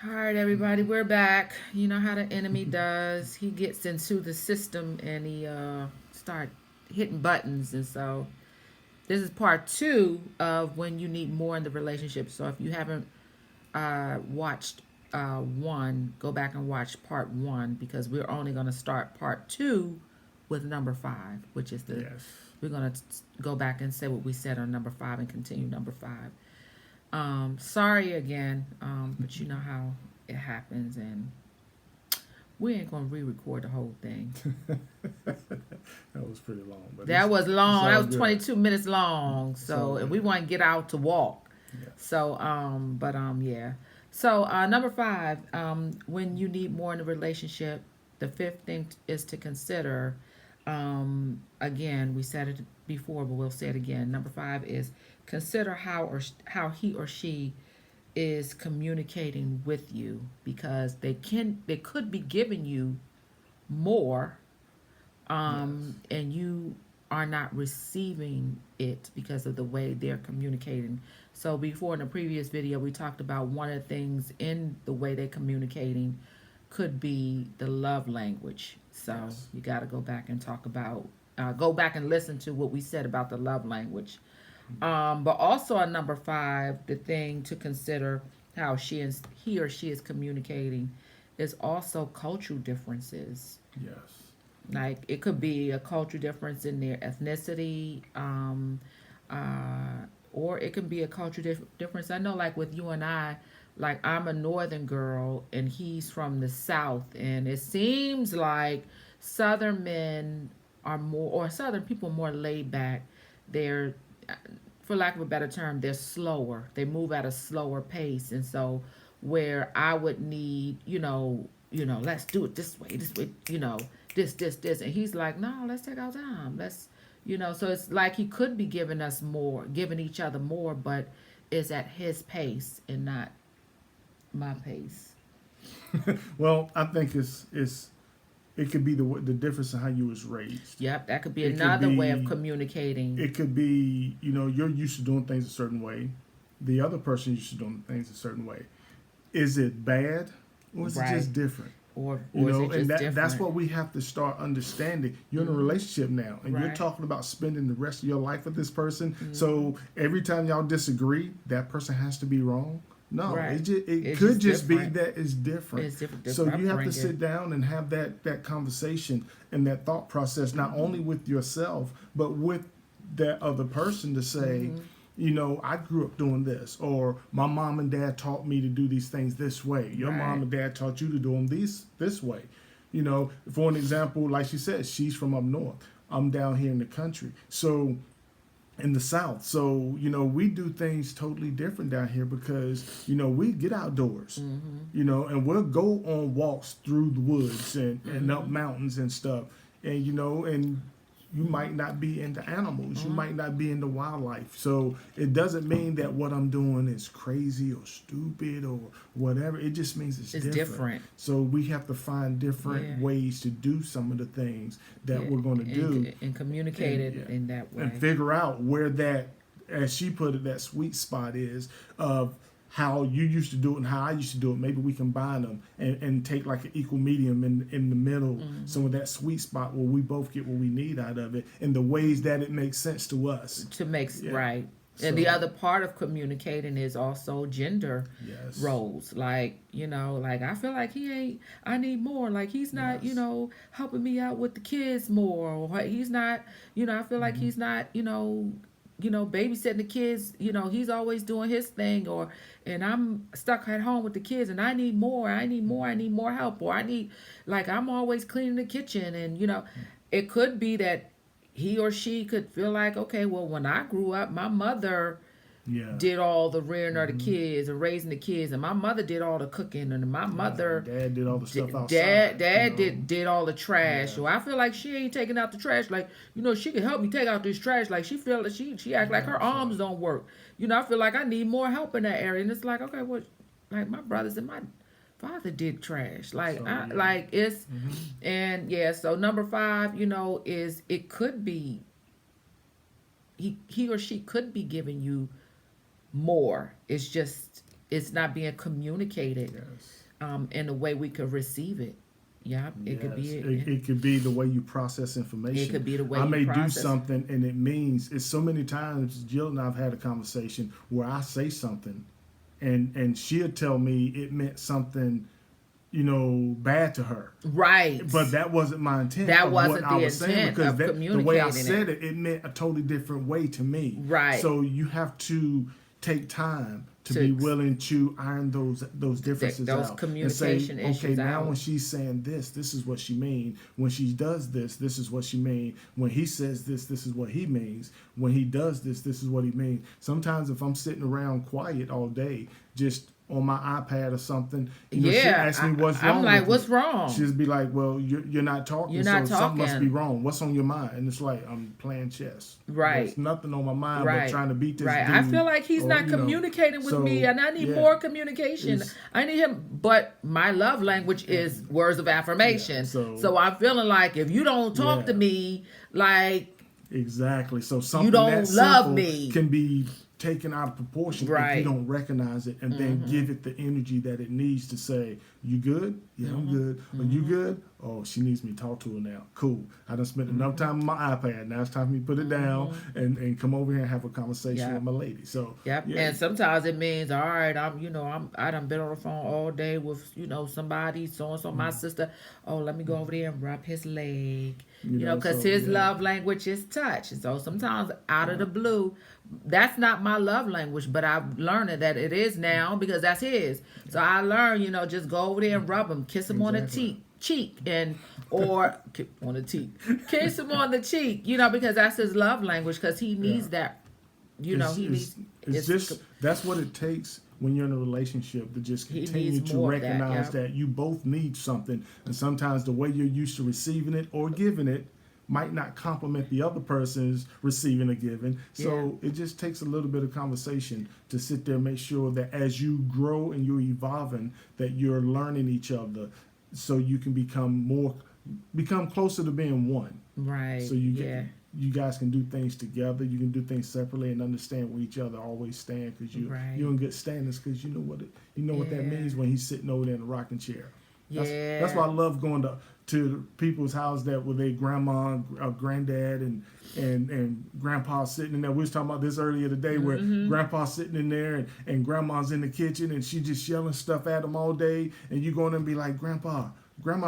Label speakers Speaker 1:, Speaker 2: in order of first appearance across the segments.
Speaker 1: All right, everybody, we're back. You know how the enemy does. He gets into the system and he start hitting buttons. And so this is part two of when you need more in the relationship. So if you haven't watched one, go back and watch part one because we're only going to start part two with number five, which is the
Speaker 2: Yes.
Speaker 1: we're going to go back and say what we said on number five and continue number five. Sorry again, but you know how it happens, and we ain't gonna re-record the whole thing.
Speaker 2: That was pretty long. But
Speaker 1: That was long.
Speaker 2: all
Speaker 1: That was
Speaker 2: good.
Speaker 1: 22 minutes long.
Speaker 2: It's all
Speaker 1: So, and
Speaker 2: good.
Speaker 1: we want to get out to walk.
Speaker 2: Yeah.
Speaker 1: So, yeah. So, number five, when you need more in a relationship, the fifth thing is to consider. Again, we said it before, but we'll say it again. Number five is consider how he or she is communicating with you because they could be giving you more, and you are not receiving it because of the way they're communicating. So before in the previous video, we talked about one of the things in the way they're communicating could be the love language. So
Speaker 2: Yes.
Speaker 1: you got to go back and go back and listen to what we said about the love language. But also on number five, the thing to consider how he or she is communicating is also cultural differences.
Speaker 2: Yes.
Speaker 1: Like it could be a cultural difference in their ethnicity, or it can be a cultural difference. I know, like with you and I, like I'm a northern girl and he's from the south, and it seems like southern men are more, or southern people more laid back. They're, for lack of a better term, they're slower. They move at a slower pace, and so where I would need, let's do it this way, this, and he's like, no, let's take our time. So it's like he could be giving each other more, but it's at his pace and not my pace.
Speaker 2: Well, I think it could be the difference in how you was raised.
Speaker 1: Yep, that could be
Speaker 2: It could
Speaker 1: another way of
Speaker 2: be-
Speaker 1: communicating.
Speaker 2: It could be you're used to doing things a certain way. The other person used to doing things a certain way. Is it bad or is
Speaker 1: Right.
Speaker 2: it just different?
Speaker 1: Or
Speaker 2: You
Speaker 1: is
Speaker 2: know,
Speaker 1: it just
Speaker 2: and
Speaker 1: different?
Speaker 2: that's what we have to start understanding. You're in a relationship now, and you're
Speaker 1: Right.
Speaker 2: talking about spending the rest of your life with this person. So every time y'all disagree, that person has to be wrong. No,
Speaker 1: Right.
Speaker 2: it
Speaker 1: It's
Speaker 2: could
Speaker 1: just
Speaker 2: just be
Speaker 1: different.
Speaker 2: that it's different.
Speaker 1: It's different
Speaker 2: So you have to
Speaker 1: upbringing.
Speaker 2: sit down and have that conversation and that thought process, not only with yourself but with that other person to say, I grew up doing this, or my mom and dad taught me to do these things this way. Your
Speaker 1: Right.
Speaker 2: mom and dad taught you to do them this way. For an example, like she said, she's from up north. I'm down here in the country. So in the south. So, we do things totally different down here because, we get outdoors, and we'll go on walks through the woods and up mountains and stuff. And, and you might not be into animals. You might not be into wildlife. So it doesn't mean that what I'm doing is crazy or stupid or whatever. It just means it's different. So we have to find different
Speaker 1: Yeah.
Speaker 2: ways to do some of the things that
Speaker 1: Yeah,
Speaker 2: we're going to do
Speaker 1: and communicate it
Speaker 2: yeah.
Speaker 1: in that way.
Speaker 2: and figure out where that, as she put it, that sweet spot is of how you used to do it and how I used to do it. Maybe we combine them and take like an equal medium in the middle, some of that sweet spot where we both get what we need out of it in the ways that it makes sense to us.
Speaker 1: To make
Speaker 2: Yeah.
Speaker 1: right.
Speaker 2: So-
Speaker 1: And the other part of communicating is also gender
Speaker 2: Yes.
Speaker 1: roles. Like, I feel like I need more. Like he's not,
Speaker 2: Yes.
Speaker 1: helping me out with the kids more. Or he's not, I feel like he's not, babysitting the kids. He's always doing his thing, and I'm stuck at home with the kids, and I need more. I need more help, or I'm always cleaning the kitchen, and it could be that he or she could feel like, okay, well, when I grew up, my mother
Speaker 2: Yeah.
Speaker 1: did all the rearing of the kids and raising the kids, and my mother did all the cooking, and my mother
Speaker 2: Dad did all the stuff outside.
Speaker 1: Dad did all the trash.
Speaker 2: Yeah.
Speaker 1: So I feel like she ain't taking out the trash. Like, she can help me take out this trash. Like she feel like she act like her arms don't work. I feel like I need more help in that area. And it's like, okay, what? Like my brothers and my father did trash. Like
Speaker 2: So,
Speaker 1: I
Speaker 2: yeah.
Speaker 1: like it's and yeah. So number five, is it could be he or she could be giving you more. It's it's not being communicated
Speaker 2: Yes.
Speaker 1: in the way we could receive it. Yeah, it could be
Speaker 2: Yes.
Speaker 1: it.
Speaker 2: It could be the way you process information.
Speaker 1: It could be the way
Speaker 2: I
Speaker 1: you
Speaker 2: may do
Speaker 1: process.
Speaker 2: something, and it means it's so many times. Jill and I've had a conversation where I say something, and she'll tell me it meant something, bad to her.
Speaker 1: Right.
Speaker 2: But that wasn't my intent.
Speaker 1: That
Speaker 2: of
Speaker 1: wasn't
Speaker 2: what I
Speaker 1: the
Speaker 2: was saying,
Speaker 1: intent
Speaker 2: because
Speaker 1: of
Speaker 2: the way I
Speaker 1: communicating
Speaker 2: said it meant a totally different way to me.
Speaker 1: Right.
Speaker 2: So you have to take time to
Speaker 1: To
Speaker 2: be willing to iron those differences
Speaker 1: those
Speaker 2: out.
Speaker 1: communication
Speaker 2: and say, okay,
Speaker 1: issues
Speaker 2: now
Speaker 1: out.
Speaker 2: when she's saying this is what she means. When she does this is what she means. When he says this is what he means. When he does this is what he means. Sometimes if I'm sitting around quiet all day, just on my iPad or something, she asks me what's wrong.
Speaker 1: I'm like,
Speaker 2: with
Speaker 1: what's
Speaker 2: me.
Speaker 1: wrong?
Speaker 2: She'll be like, well, you're not talking,
Speaker 1: You're not
Speaker 2: so something must
Speaker 1: talking.
Speaker 2: be wrong. What's on your mind? And it's like, I'm playing chess.
Speaker 1: Right.
Speaker 2: There's nothing on my mind
Speaker 1: Right.
Speaker 2: but trying to beat this
Speaker 1: Right.
Speaker 2: dude.
Speaker 1: I feel like he's not communicating with me, and I need more communication. I need him, but my love language is words of affirmation.
Speaker 2: Yeah,
Speaker 1: so I'm feeling like if you don't talk to me, like
Speaker 2: exactly. So something
Speaker 1: you don't
Speaker 2: that
Speaker 1: love
Speaker 2: simple
Speaker 1: me
Speaker 2: can be taken out of proportion if
Speaker 1: Right.
Speaker 2: you don't recognize it, and then give it the energy that it needs to say, you good? Yeah, I'm good. Are you good? Oh, she needs me to talk to her now. Cool. I done spent enough time on my iPad. Now it's time for me to put it down and come over here and have a conversation with my lady. So
Speaker 1: Yep.
Speaker 2: yeah.
Speaker 1: And sometimes it means, all right, I done been on the phone all day with, somebody, so and so, my sister. Oh, let me go over there and rub his leg. Because his love language is touch. And so sometimes out of the blue, that's not my love language, but I've learned that it is now because that's his. So I learned, just go over there and rub him, kiss him on the cheek, or on the cheek, kiss him on the cheek, because that's his love language, because he needs that.
Speaker 2: That's what it takes when you're in a relationship, to just continue to recognize that you both need something, and sometimes the way you're used to receiving it or giving it might not complement the other person's receiving or giving. So it just takes a little bit of conversation to sit there and make sure that as you grow and you're evolving, that you're learning each other, so you can become closer to being one.
Speaker 1: Right.
Speaker 2: So you guys can do things together. You can do things separately and understand where each other always stand, because you're in good standings, because you know what that means when he's sitting over there in the rocking chair. That's why I love going to people's house with their grandma, granddad, and grandpa sitting in there. We was talking about this earlier today, where grandpa's sitting in there and grandma's in the kitchen, and she just yelling stuff at him all day, and you go in and be like, grandma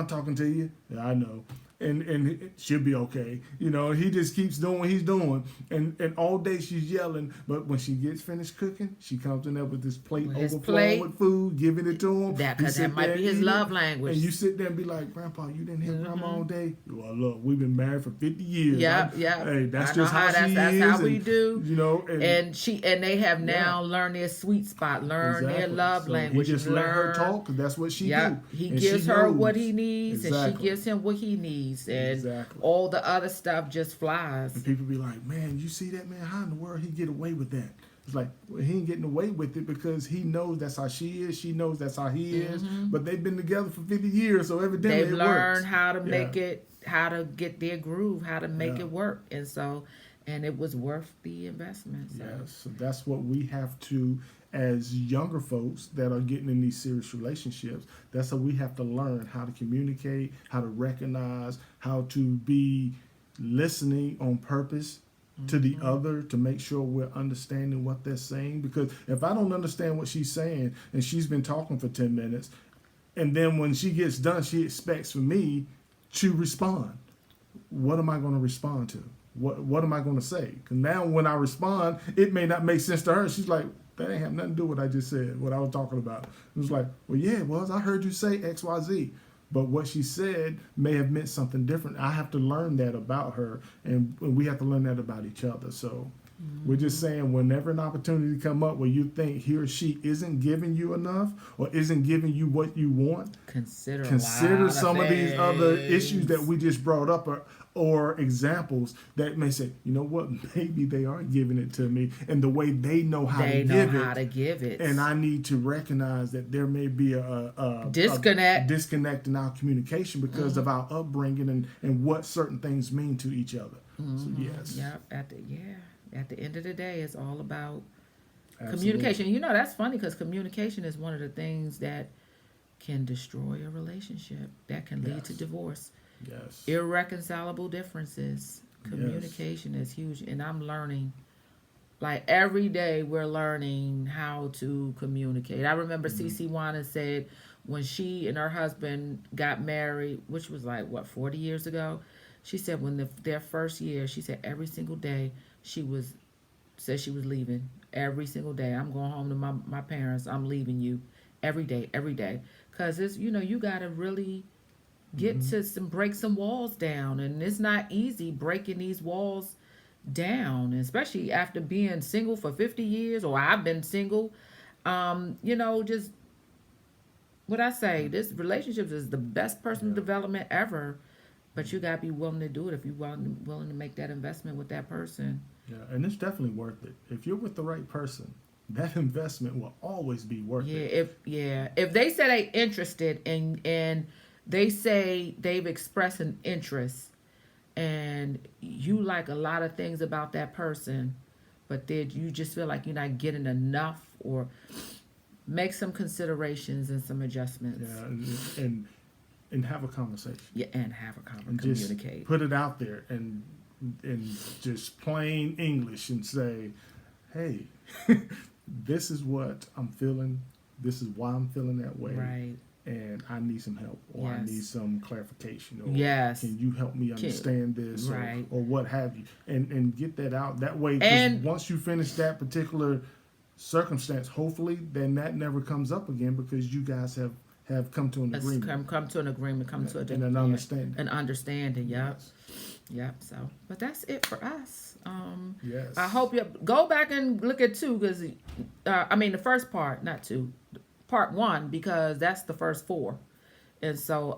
Speaker 2: talking to you. Yeah, I know. And she'll be okay. He just keeps doing what he's doing. And all day she's yelling, but when she gets finished cooking, she comes in there with this plate overflowing with food, giving it to him.
Speaker 1: Because that might be his love language.
Speaker 2: And you sit there and be like, Grandpa, you didn't hear Grandma all day? Well, look, we've been married for 50 years.
Speaker 1: Yeah.
Speaker 2: Hey, that's just how she is.
Speaker 1: That's how we do.
Speaker 2: And
Speaker 1: they have now learned their sweet spot, learn their love language.
Speaker 2: He just let her talk, because that's what she do.
Speaker 1: He gives her what he needs, and she gives him what he needs. And all the other stuff just flies.
Speaker 2: And people be like, man, you see that, man? How in the world he get away with that? It's like, well, he ain't getting away with it because he knows that's how she is. She knows that's how he is. But they've been together for 50 years, so evidently
Speaker 1: they've learned
Speaker 2: works.
Speaker 1: how to make it, how to get their groove, how to make it work. And it was worth the investment. So.
Speaker 2: Yes, so that's what we have to, as younger folks that are getting in these serious relationships, that's how we have to learn how to communicate, how to recognize, how to be listening on purpose to the other, to make sure we're understanding what they're saying. Because if I don't understand what she's saying, and she's been talking for 10 minutes, and then when she gets done, she expects for me to respond, what am I going to respond to? What am I going to say? Because now when I respond, it may not make sense to her. She's like, that ain't have nothing to do with what I just said, what I was talking about. It was like, well, yeah, it was. I heard you say X, Y, Z. But what she said may have meant something different. I have to learn that about her, and we have to learn that about each other. So we're just saying, whenever an opportunity come up where you think he or she isn't giving you enough or isn't giving you what you want, consider some of these other issues that we just brought up, or examples that may say, you know what, maybe they aren't giving it to me in the way they know how to give it. And I need to recognize that there may be a disconnect in our communication because of our upbringing and what certain things mean to each other. So yes.
Speaker 1: At the end of the day, it's all about
Speaker 2: Absolutely.
Speaker 1: Communication. You know, that's funny because communication is one of the things that can destroy a relationship, that can lead to
Speaker 2: Yes.
Speaker 1: divorce.
Speaker 2: Yes.
Speaker 1: Irreconcilable differences.
Speaker 2: Yes.
Speaker 1: Communication is huge, and I'm learning. Like every day, we're learning how to communicate. I remember
Speaker 2: Mhm.
Speaker 1: Cece Wanda said when she and her husband got married, which was like what 40 years ago. She said when their first year, she said every single day she was said she was leaving. Every single day, I'm going home to my parents. I'm leaving you every day, because it's you got to really get
Speaker 2: Mhm.
Speaker 1: to break some walls down, and it's not easy breaking these walls down, especially after being single for 50 years, or I've been single. Just what I say, this relationships is the best personal
Speaker 2: Yeah.
Speaker 1: development ever, but you gotta be willing to do it if you willing to make that investment with that person.
Speaker 2: Yeah. And it's definitely worth it. If you're with the right person, that investment will always be worth it.
Speaker 1: If they say they interested and they say they've expressed an interest and you like a lot of things about that person, but then you just feel like you're not getting enough, or make some considerations and some adjustments.
Speaker 2: Yeah. And have a conversation.
Speaker 1: Yeah, and have a
Speaker 2: And just
Speaker 1: communicate.
Speaker 2: put it out there and just plain English and say, hey, this is what I'm feeling. This is why I'm feeling that way.
Speaker 1: Right.
Speaker 2: And I need some help, or I
Speaker 1: Yes.
Speaker 2: need some clarification, or
Speaker 1: Yes.
Speaker 2: can you help me understand this,
Speaker 1: right.
Speaker 2: or what have you, and get that out that way. 'Cause
Speaker 1: And-
Speaker 2: once you finish that particular circumstance, hopefully, then that never comes up again because you guys have come to an agreement.
Speaker 1: Come to an agreement, come to
Speaker 2: and an understanding.
Speaker 1: An understanding, yep.
Speaker 2: Yes.
Speaker 1: Yep. So, but that's it for us.
Speaker 2: Yes.
Speaker 1: I hope you go back and look at 2 because, the first part, not 2, part 1, because that's the first 4, and so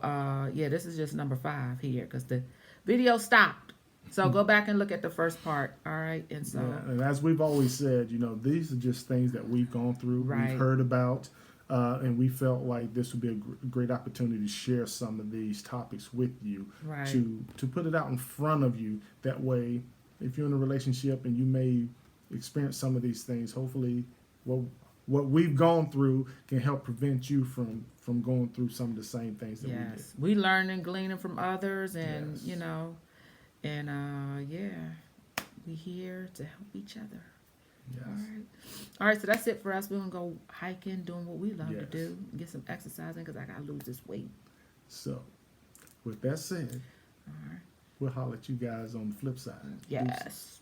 Speaker 1: this is just number 5 here because the video stopped. So go back and look at the first part. All right, and so
Speaker 2: Yeah, and as we've always said, these are just things that we've gone through,
Speaker 1: Right.
Speaker 2: we've heard about, and we felt like this would be a great opportunity to share some of these topics with you,
Speaker 1: Right.
Speaker 2: to put it out in front of you. That way, if you're in a relationship and you may experience some of these things, hopefully, what we've gone through can help prevent you from going through some of the same things that
Speaker 1: yes, we learn and gleaning from others, and
Speaker 2: Yes.
Speaker 1: we here to help each other.
Speaker 2: we did.
Speaker 1: All
Speaker 2: Yes.
Speaker 1: right. All right, so that's it for us. We're going to go hiking, doing what we love to
Speaker 2: Yes.
Speaker 1: do, get some exercising because I got to lose this weight.
Speaker 2: So, with that said,
Speaker 1: All right.
Speaker 2: we'll holler at you guys on the flip side. Deuces.
Speaker 1: Yes.